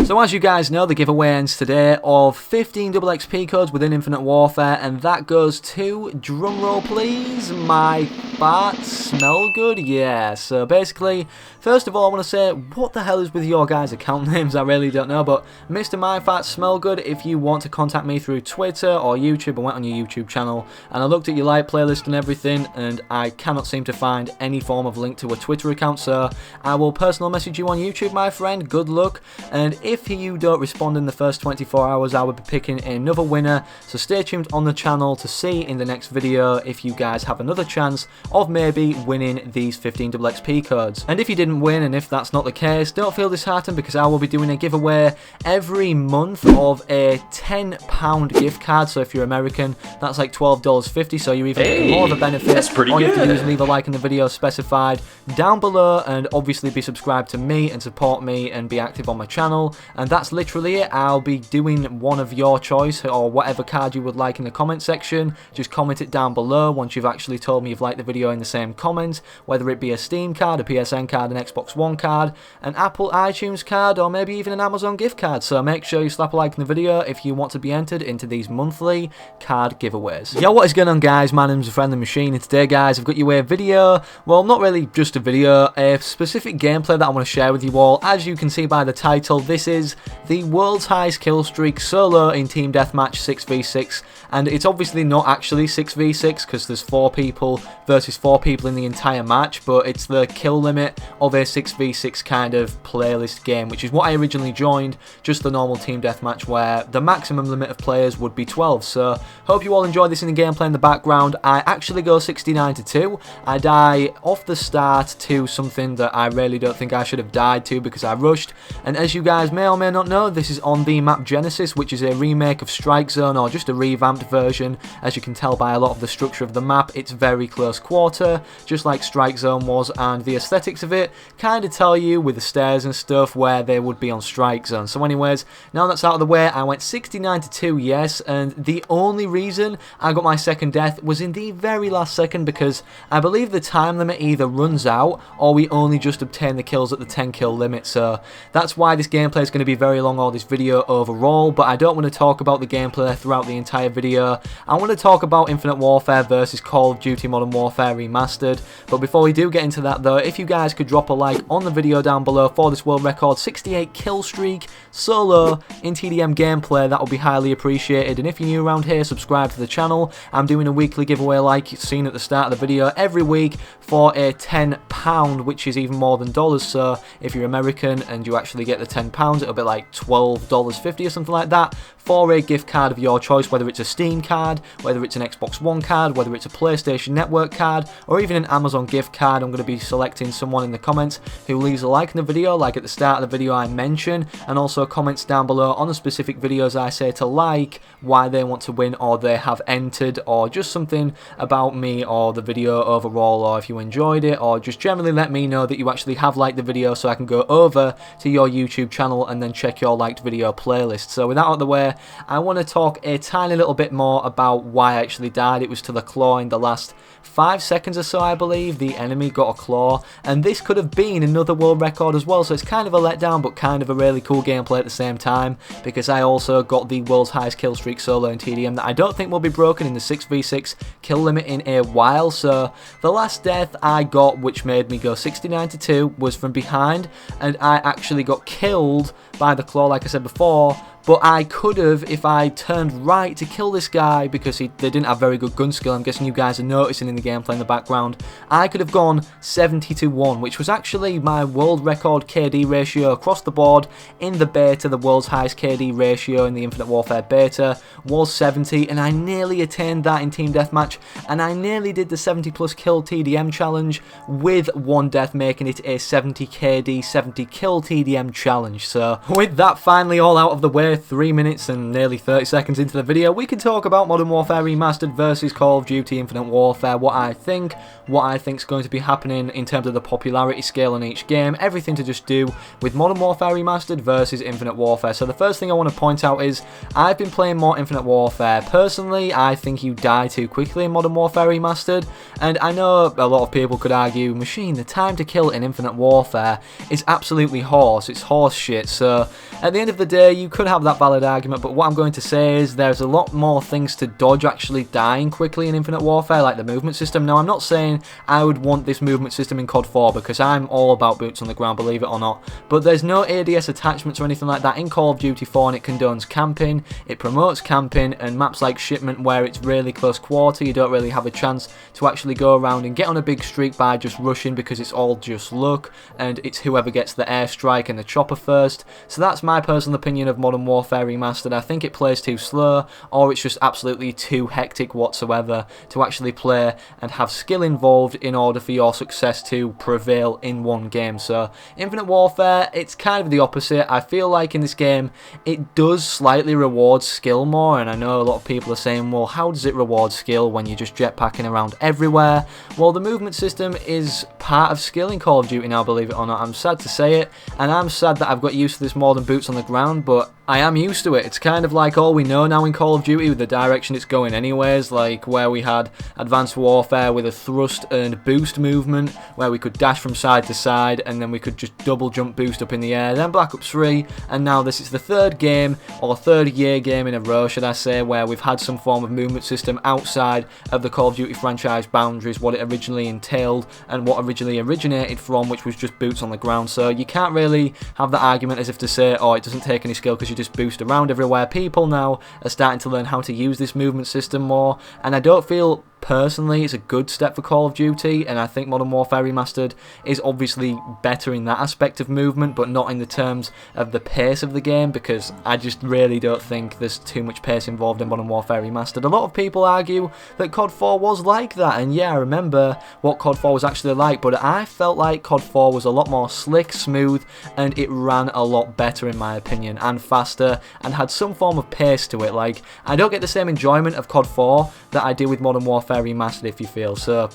So as you guys know, the giveaway ends today of 15 double XP codes within Infinite Warfare, and that goes to, drumroll please, my farts smell good? Yeah, so basically, first of all I want to say, what the hell is with your guys' account names? I really don't know, but Mr. My Farts Smell Good, if you want to contact me through Twitter or YouTube, I went on your YouTube channel, and I looked at your like playlist and everything, and I cannot seem to find any form of link to a Twitter account, so I will personal message you on YouTube, my friend. Good luck, and if you don't respond in the first 24 hours, I will be picking another winner, so stay tuned on the channel to see in the next video if you guys have another chance of maybe winning these 15 double XP codes. And if you didn't win, and if that's not the case, don't feel disheartened, because I will be doing a giveaway every month of a £10 gift card. So if you're American, that's like $12.50, so you're even getting more of a benefit. That's pretty All you have to good. do is leave a like in the video specified down below, and obviously be subscribed to me and support me and be active on my channel. And that's literally it. I'll be doing one of your choice, or whatever card you would like in the comment section. Just comment it down below once you've actually told me you've liked the video in the same comment, whether it be a Steam card, a PSN card, an Xbox One card, an Apple iTunes card, or maybe even an Amazon gift card. So make sure you slap a like in the video if you want to be entered into these monthly card giveaways. Yo, what is going on, guys? My name's Friendly Machine, and today, guys, I've got you a video, well, not really just a video, a specific gameplay that I want to share with you all. As you can see by the title, this is the world's highest kill streak solo in Team Deathmatch 6v6, and it's obviously not actually 6v6 because there's 4 people versus 4 people in the entire match, but it's the kill limit of a 6v6 kind of playlist game, which is what I originally joined, just the normal Team Deathmatch where the maximum limit of players would be 12. So hope you all enjoy this in the gameplay in the background. I actually go 69-2. I die off the start to something that I really don't think I should have died to because I rushed, and as you guys may or may not know, this is on the map Genesis, which is a remake of Strike Zone, or just a revamped version. As you can tell by a lot of the structure of the map, it's very close quarter, just like Strike Zone was, and the aesthetics of it kind of tell you with the stairs and stuff where they would be on Strike Zone. So anyways, now that's out of the way, I went 69-2, yes, and the only reason I got my second death was in the very last second, because I believe the time limit either runs out or we only just obtain the kills at the 10 kill limit. So that's why this gameplay is going to be very long, or this video overall, but I don't want to talk about the gameplay throughout the entire video. I want to talk about Infinite Warfare versus Call of Duty Modern Warfare Remastered. But before we do get into that though, if you guys could drop a like on the video down below for this world record 68 kill streak solo in TDM gameplay, that would be highly appreciated. And if you're new around here, subscribe to the channel. I'm doing a weekly giveaway like you've seen at the start of the video every week for a £10, which is even more than dollars. So if you're American and you actually get the £10, it'll be like $12.50 or something like that for a gift card of your choice, whether it's a Steam card, whether it's an Xbox One card, whether it's a PlayStation Network card, or even an Amazon gift card. I'm going to be selecting someone in the comments who leaves a like in the video, like at the start of the video I mention, and also comments down below on the specific videos I say to like, why they want to win or they have entered, or just something about me or the video overall, or if you enjoyed it, or just generally let me know that you actually have liked the video so I can go over to your YouTube channel and then check your liked video playlist. So with that out of the way, I want to talk a tiny little bit more about why I actually died. It was to the claw in the last 5 seconds or so, I believe. The enemy got a claw, and this could have been another world record as well, so it's kind of a letdown but kind of a really cool gameplay at the same time, because I also got the world's highest kill streak solo in TDM that I don't think will be broken in the 6v6 kill limit in a while. So the last death I got, which made me go 69-2, was from behind, and I actually got killed by the claw like I said before. But I could have, if I turned right to kill this guy, because they didn't have very good gun skill. I'm guessing you guys are noticing in the gameplay in the background. I could have gone 70-1, which was actually my world record KD ratio across the board in the beta. The world's highest KD ratio in the Infinite Warfare beta was 70, and I nearly attained that in Team Deathmatch, and I nearly did the 70 plus kill TDM challenge with one death, making it a 70 KD, 70 kill TDM challenge. So with that finally all out of the way, say 3 minutes and nearly 30 seconds into the video, we can talk about Modern Warfare Remastered versus Call of Duty Infinite Warfare, what I think's going to be happening in terms of the popularity scale on each game, everything to just do with Modern Warfare Remastered versus Infinite Warfare. So the first thing I want to point out is, I've been playing more Infinite Warfare. Personally, I think you die too quickly in Modern Warfare Remastered, and I know a lot of people could argue, Machine, the time to kill in Infinite Warfare is absolutely horse, it's horse shit. So at the end of the day, you could have that valid argument, but what I'm going to say is there's a lot more things to dodge actually dying quickly in Infinite Warfare, like the movement system. Now, I'm not saying I would want this movement system in COD 4, because I'm all about boots on the ground, believe it or not, but there's no ADS attachments or anything like that in Call of Duty 4, and it condones camping, it promotes camping, and maps like Shipment, where it's really close quarter, you don't really have a chance to actually go around and get on a big streak by just rushing, because it's all just luck, and it's whoever gets the airstrike and the chopper first. So that's my personal opinion of Modern Warfare Remastered. I think it plays too slow, or it's just absolutely too hectic whatsoever to actually play and have skill involved in order for your success to prevail in one game. So Infinite Warfare, it's kind of the opposite. I feel like in this game it does slightly reward skill more, and I know a lot of people are saying, well, how does it reward skill when you're just jetpacking around everywhere? Well, the movement system is part of skill in Call of Duty now, believe it or not. I'm sad to say it, and I'm sad that I've got used to this more than boots on the ground, but I am used to it. It's kind of like all we know now in Call of Duty with the direction it's going anyways, like where we had Advanced Warfare with a thrust and boost movement, where we could dash from side to side, and then we could just double jump boost up in the air, then Black Ops 3, and now this is the third game, or third year game in a row, should I say, where we've had some form of movement system outside of the Call of Duty franchise boundaries, what it originally entailed, and what originally originated from, which was just boots on the ground. So you can't really have that argument as if to say, oh, it doesn't take any skill because you just boost around everywhere. People now are starting to learn how to use this movement system more, and I don't feel personally it's a good step for Call of Duty, and I think Modern Warfare Remastered is obviously better in that aspect of movement, but not in the terms of the pace of the game, because I just really don't think there's too much pace involved in Modern Warfare Remastered. A lot of people argue that COD 4 was like that, and yeah, I remember what COD 4 was actually like, but I felt like COD 4 was a lot more slick, smooth, and it ran a lot better in my opinion, and faster, and had some form of pace to it. Like, I don't get the same enjoyment of COD 4 that I do with Modern Warfare Remastered, if you feel. So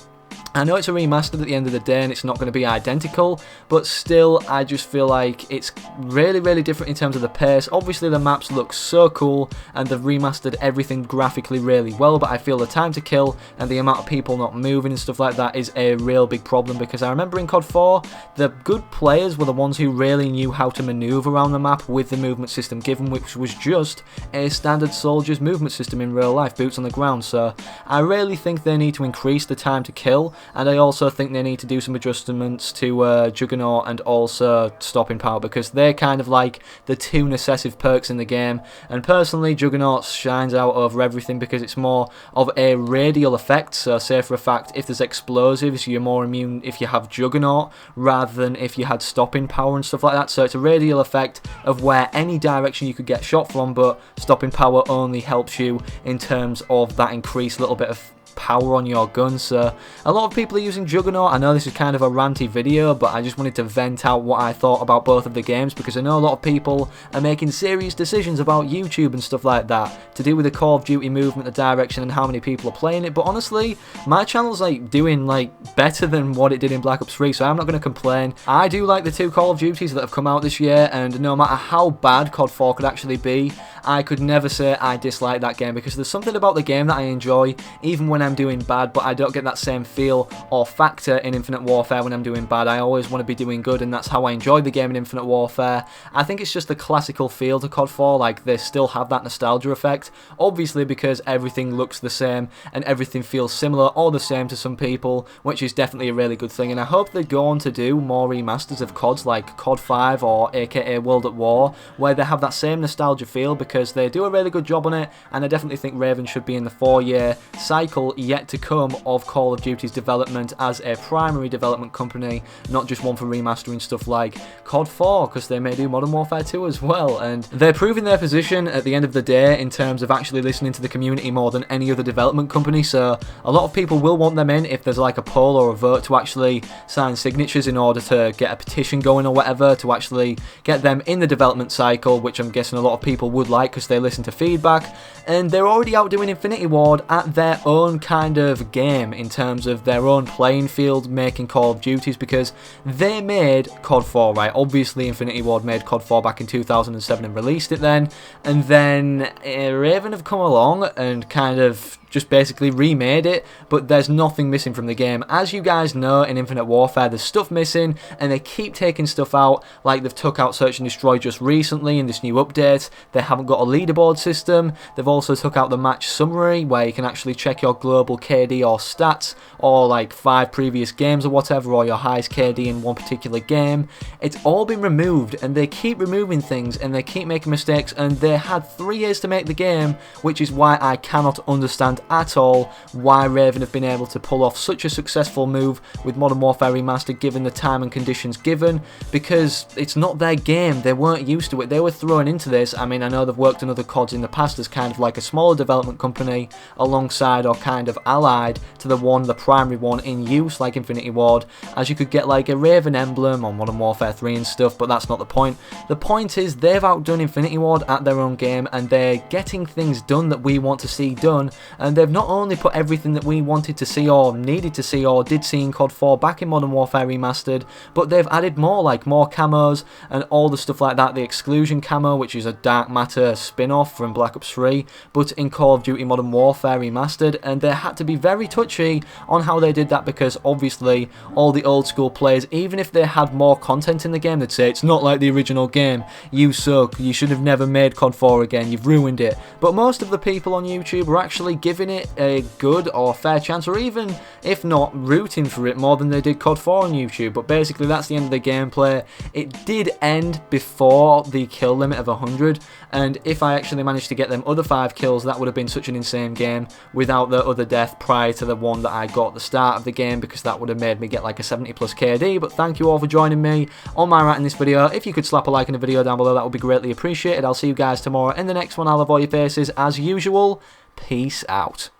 I know it's a remastered at the end of the day and it's not going to be identical, but still I just feel like it's really different in terms of the pace. Obviously the maps look so cool and they've remastered everything graphically really well, but I feel the time to kill and the amount of people not moving and stuff like that is a real big problem, because I remember in COD 4 the good players were the ones who really knew how to maneuver around the map with the movement system given, which was just a standard soldier's movement system in real life, boots on the ground. So I really think they need to increase the time to kill, and I also think they need to do some adjustments to Juggernaut and also Stopping Power, because they're kind of like the two necessive perks in the game, and personally Juggernaut shines out over everything because it's more of a radial effect. So say for a fact, if there's explosives, you're more immune if you have Juggernaut rather than if you had Stopping Power and stuff like that. So it's a radial effect of where any direction you could get shot from, but Stopping Power only helps you in terms of that increased little bit of power on your gun. So a lot of people are using Juggernaut. I know this is kind of a ranty video, but I just wanted to vent out what I thought about both of the games, because I know a lot of people are making serious decisions about YouTube and stuff like that to do with the Call of Duty movement, the direction, and how many people are playing it. But honestly, my channel's like doing like better than what it did in Black Ops 3, so I'm not going to complain. I do like the two Call of Duties that have come out this year, and no matter how bad COD 4 could actually be, I could never say I dislike that game, because there's something about the game that I enjoy even when I'm doing bad, but I don't get that same feel or factor in Infinite Warfare when I'm doing bad. I always want to be doing good, and that's how I enjoy the game in Infinite Warfare. I think it's just the classical feel to COD 4, like they still have that nostalgia effect, obviously because everything looks the same and everything feels similar or the same to some people, which is definitely a really good thing, and I hope they go on to do more remasters of CODs like COD 5 or aka World at War, where they have that same nostalgia feel, because because they do a really good job on it, and I definitely think Raven should be in the 4-year cycle yet to come of Call of Duty's development as a primary development company, not just one for remastering stuff like COD 4, because they may do Modern Warfare 2 as well, and they're proving their position at the end of the day in terms of actually listening to the community more than any other development company. So a lot of people will want them in if there's like a poll or a vote to actually sign signatures in order to get a petition going or whatever, to actually get them in the development cycle, which I'm guessing a lot of people would like because they listen to feedback. And they're already out doing Infinity Ward at their own kind of game in terms of their own playing field, making Call of Duties, because they made COD 4, right? Obviously Infinity Ward made COD 4 back in 2007 and released it then, and then Raven have come along and kind of just basically remade it, but there's nothing missing from the game. As you guys know, in Infinite Warfare there's stuff missing, and they keep taking stuff out, like they've took out Search and Destroy just recently in this new update. They haven't got a leaderboard system. They've also took out the match summary, where you can actually check your global KD or stats, or like 5 previous games or whatever, or your highest KD in one particular game. It's all been removed, and they keep removing things, and they keep making mistakes, and they had 3 years to make the game, which is why I cannot understand at all why Raven have been able to pull off such a successful move with Modern Warfare Remastered given the time and conditions given, because it's not their game. They weren't used to it. They were thrown into this. I mean, I know they've worked on other CODs in the past as kind of like a smaller development company alongside or kind of allied to the primary one in use, like Infinity Ward, as you could get like a Raven emblem on Modern Warfare 3 and stuff, but that's not the point. The point is they've outdone Infinity Ward at their own game, and they're getting things done that we want to see done, and they've not only put everything that we wanted to see or needed to see or did see in COD 4 back in Modern Warfare Remastered, but they've added more, like more camos and all the stuff like that. The Exclusion camo, which is a Dark Matter spin-off from Black Ops 3, but in Call of Duty Modern Warfare Remastered, and they had to be very touchy on how they did that, because obviously all the old school players, even if they had more content in the game, they'd say it's not like the original game, you suck, you should have never made COD 4 again, you've ruined it. But most of the people on YouTube are actually giving it a good or fair chance, or even if not, rooting for it more than they did COD 4 on YouTube. But basically that's the end of the gameplay. It did end before the kill limit of 100, and if I actually managed to get them other 5 kills, that would have been such an insane game without the other death prior to the one that I got at the start of the game, because that would have made me get like a 70 plus KD. But thank you all for joining me on my rant in this video. If you could slap a like in the video down below, that would be greatly appreciated. I'll see you guys tomorrow in the next one. I'll have all your faces as usual. Peace out.